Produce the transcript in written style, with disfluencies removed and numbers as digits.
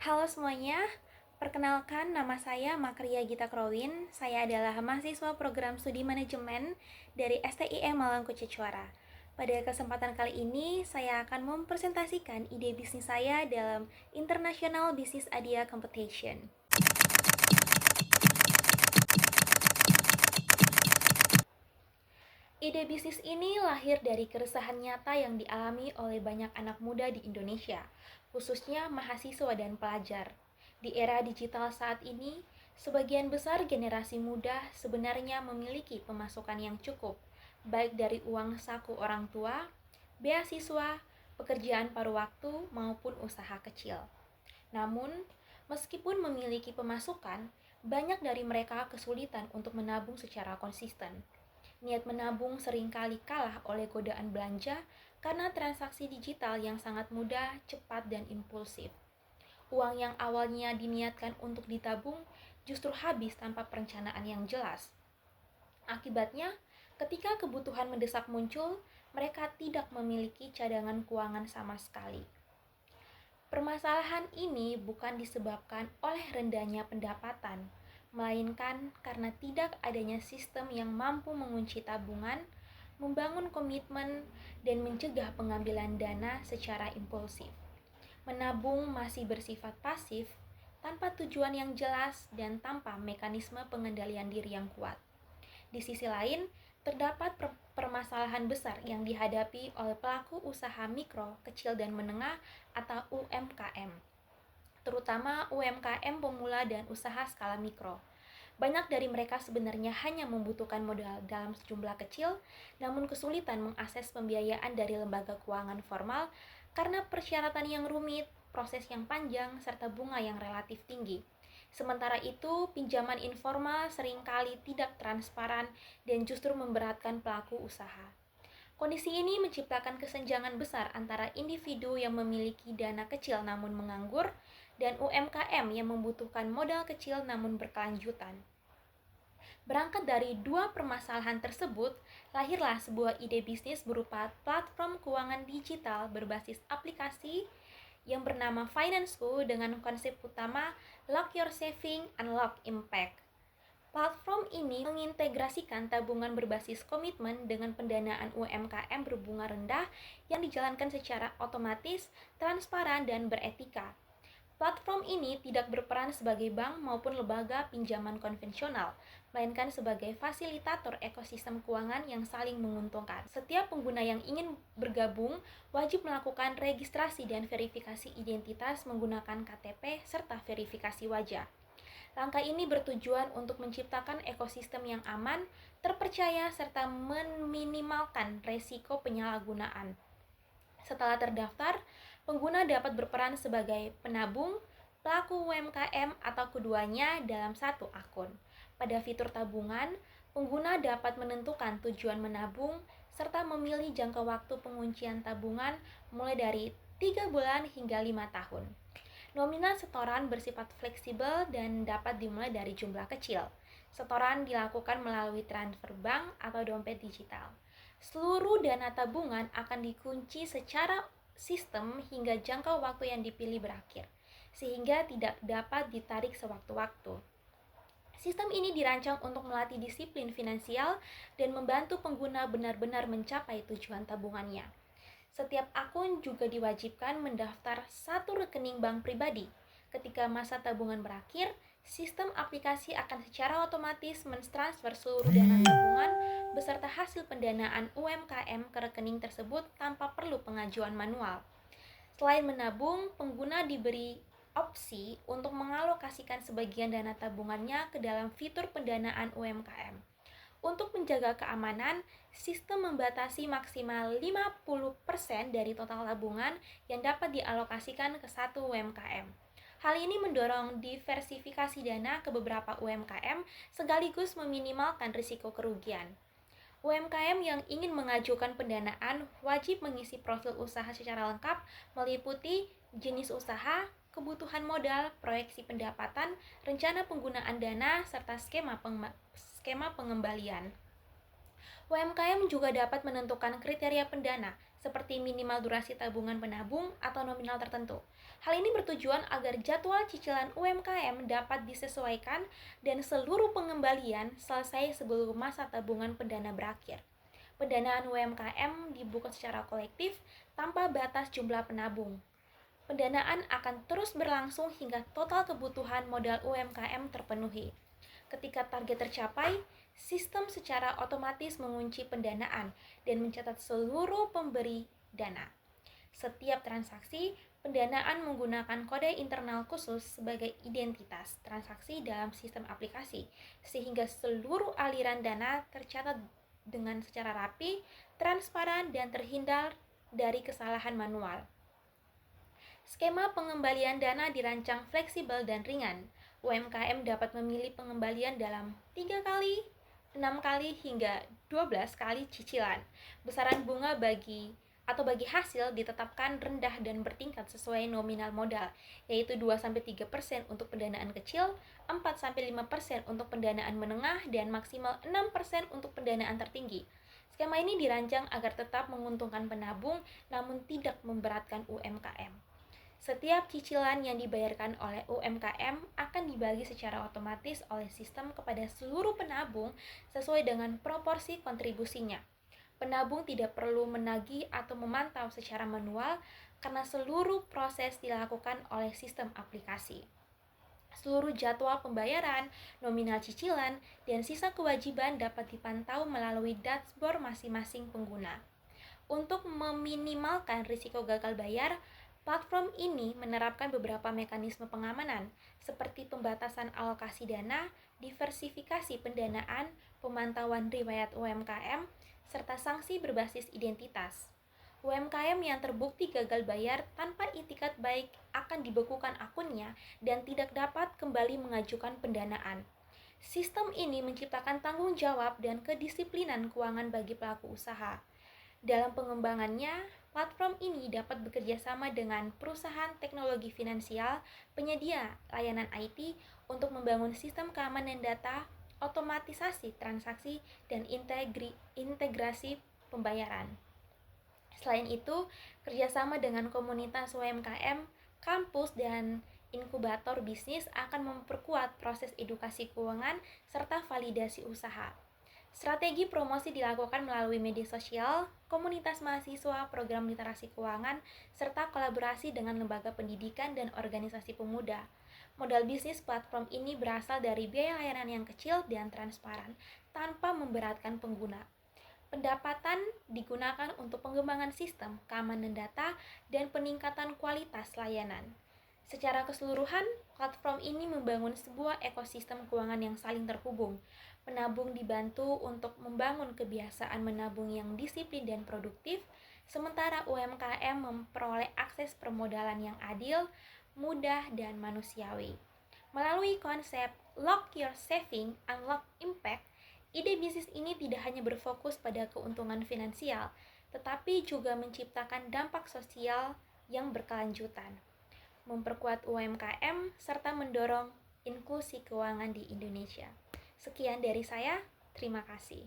Halo semuanya, perkenalkan nama saya Makria Gita Krowin. Saya adalah mahasiswa program studi manajemen dari STIM Malang Kucicwara. Pada kesempatan kali ini, saya akan mempresentasikan ide bisnis saya dalam International Business Idea Competition. Ide bisnis ini lahir dari keresahan nyata yang dialami oleh banyak anak muda di Indonesia, khususnya mahasiswa dan pelajar. Di era digital saat ini, sebagian besar generasi muda sebenarnya memiliki pemasukan yang cukup, baik dari uang saku orang tua, beasiswa, pekerjaan paruh waktu, maupun usaha kecil. Namun, meskipun memiliki pemasukan, banyak dari mereka kesulitan untuk menabung secara konsisten. Niat menabung seringkali kalah oleh godaan belanja karena transaksi digital yang sangat mudah, cepat, dan impulsif. Uang yang awalnya diniatkan untuk ditabung justru habis tanpa perencanaan yang jelas. Akibatnya, ketika kebutuhan mendesak muncul, mereka tidak memiliki cadangan keuangan sama sekali. Permasalahan ini bukan disebabkan oleh rendahnya pendapatan, melainkan karena tidak adanya sistem yang mampu mengunci tabungan, membangun komitmen, dan mencegah pengambilan dana secara impulsif. Menabung masih bersifat pasif, tanpa tujuan yang jelas dan tanpa mekanisme pengendalian diri yang kuat. Di sisi lain, terdapat permasalahan besar yang dihadapi oleh pelaku usaha mikro, kecil, dan menengah atau UMKM, terutama UMKM pemula dan usaha skala mikro. Banyak dari mereka sebenarnya hanya membutuhkan modal dalam sejumlah kecil, namun kesulitan mengakses pembiayaan dari lembaga keuangan formal karena persyaratan yang rumit, proses yang panjang, serta bunga yang relatif tinggi. Sementara itu, pinjaman informal seringkali tidak transparan dan justru memberatkan pelaku usaha. Kondisi ini menciptakan kesenjangan besar antara individu yang memiliki dana kecil namun menganggur dan UMKM yang membutuhkan modal kecil namun berkelanjutan. Berangkat dari dua permasalahan tersebut, lahirlah sebuah ide bisnis berupa platform keuangan digital berbasis aplikasi yang bernama Financeku dengan konsep utama Lock Your Saving, Unlock Impact. Platform ini mengintegrasikan tabungan berbasis komitmen dengan pendanaan UMKM berbunga rendah yang dijalankan secara otomatis, transparan, dan beretika. Platform ini tidak berperan sebagai bank maupun lembaga pinjaman konvensional, melainkan sebagai fasilitator ekosistem keuangan yang saling menguntungkan. Setiap pengguna yang ingin bergabung wajib melakukan registrasi dan verifikasi identitas menggunakan KTP serta verifikasi wajah. Langkah ini bertujuan untuk menciptakan ekosistem yang aman, terpercaya, serta meminimalkan resiko penyalahgunaan. Setelah terdaftar, pengguna dapat berperan sebagai penabung, pelaku UMKM, atau keduanya dalam satu akun. Pada fitur tabungan, pengguna dapat menentukan tujuan menabung, serta memilih jangka waktu penguncian tabungan mulai dari 3 bulan hingga 5 tahun. Nominal setoran bersifat fleksibel dan dapat dimulai dari jumlah kecil. Setoran dilakukan melalui transfer bank atau dompet digital. Seluruh dana tabungan akan dikunci secara sistem hingga jangka waktu yang dipilih berakhir, sehingga tidak dapat ditarik sewaktu-waktu. Sistem ini dirancang untuk melatih disiplin finansial dan membantu pengguna benar-benar mencapai tujuan tabungannya. Setiap akun juga diwajibkan mendaftar satu rekening bank pribadi. Ketika masa tabungan berakhir, sistem aplikasi akan secara otomatis mentransfer seluruh dana tabungan beserta hasil pendanaan UMKM ke rekening tersebut tanpa perlu pengajuan manual. Selain menabung, pengguna diberi opsi untuk mengalokasikan sebagian dana tabungannya ke dalam fitur pendanaan UMKM. Untuk menjaga keamanan, sistem membatasi maksimal 50% dari total tabungan yang dapat dialokasikan ke satu UMKM. Hal ini mendorong diversifikasi dana ke beberapa UMKM sekaligus meminimalkan risiko kerugian. UMKM yang ingin mengajukan pendanaan wajib mengisi profil usaha secara lengkap meliputi jenis usaha, kebutuhan modal, proyeksi pendapatan, rencana penggunaan dana, serta skema pengembalian. UMKM juga dapat menentukan kriteria pendana seperti minimal durasi tabungan penabung atau nominal tertentu. Hal ini bertujuan agar jadwal cicilan UMKM dapat disesuaikan dan seluruh pengembalian selesai sebelum masa tabungan pendana berakhir. Pendanaan UMKM dibuka secara kolektif tanpa batas jumlah penabung. Pendanaan akan terus berlangsung hingga total kebutuhan modal UMKM terpenuhi. Ketika target tercapai, sistem secara otomatis mengunci pendanaan dan mencatat seluruh pemberi dana. Setiap transaksi, pendanaan menggunakan kode internal khusus sebagai identitas transaksi dalam sistem aplikasi, sehingga seluruh aliran dana tercatat dengan secara rapi, transparan, dan terhindar dari kesalahan manual. Skema pengembalian dana dirancang fleksibel dan ringan. UMKM dapat memilih pengembalian dalam 3 kali, 6 kali, hingga 12 kali cicilan. Besaran bunga bagi hasil ditetapkan rendah dan bertingkat sesuai nominal modal, yaitu 2-3% untuk pendanaan kecil, 4-5% untuk pendanaan menengah, dan maksimal 6% untuk pendanaan tertinggi. Skema ini dirancang agar tetap menguntungkan penabung namun tidak memberatkan UMKM. Setiap cicilan yang dibayarkan oleh UMKM akan dibagi secara otomatis oleh sistem kepada seluruh penabung sesuai dengan proporsi kontribusinya. Penabung tidak perlu menagih atau memantau secara manual karena seluruh proses dilakukan oleh sistem aplikasi. Seluruh jadwal pembayaran, nominal cicilan, dan sisa kewajiban dapat dipantau melalui dashboard masing-masing pengguna. Untuk meminimalkan risiko gagal bayar, platform ini menerapkan beberapa mekanisme pengamanan, seperti pembatasan alokasi dana, diversifikasi pendanaan, pemantauan riwayat UMKM, serta sanksi berbasis identitas. UMKM yang terbukti gagal bayar tanpa itikat baik akan dibekukan akunnya dan tidak dapat kembali mengajukan pendanaan. Sistem ini menciptakan tanggung jawab dan kedisiplinan keuangan bagi pelaku usaha. Dalam pengembangannya, platform ini dapat bekerja sama dengan perusahaan teknologi finansial, penyedia layanan IT untuk membangun sistem keamanan data, otomatisasi transaksi, dan integrasi pembayaran. Selain itu, kerjasama dengan komunitas UMKM, kampus, dan inkubator bisnis akan memperkuat proses edukasi keuangan serta validasi usaha. Strategi promosi dilakukan melalui media sosial, komunitas mahasiswa, program literasi keuangan, serta kolaborasi dengan lembaga pendidikan dan organisasi pemuda. Modal bisnis platform ini berasal dari biaya layanan yang kecil dan transparan, tanpa memberatkan pengguna. Pendapatan digunakan untuk pengembangan sistem, keamanan data, dan peningkatan kualitas layanan. Secara keseluruhan, platform ini membangun sebuah ekosistem keuangan yang saling terhubung. Penabung dibantu untuk membangun kebiasaan menabung yang disiplin dan produktif, sementara UMKM memperoleh akses permodalan yang adil, mudah, dan manusiawi. Melalui konsep Lock Your Saving, Unlock Impact, ide bisnis ini tidak hanya berfokus pada keuntungan finansial, tetapi juga menciptakan dampak sosial yang berkelanjutan, memperkuat UMKM, serta mendorong inklusi keuangan di Indonesia. Sekian dari saya, terima kasih.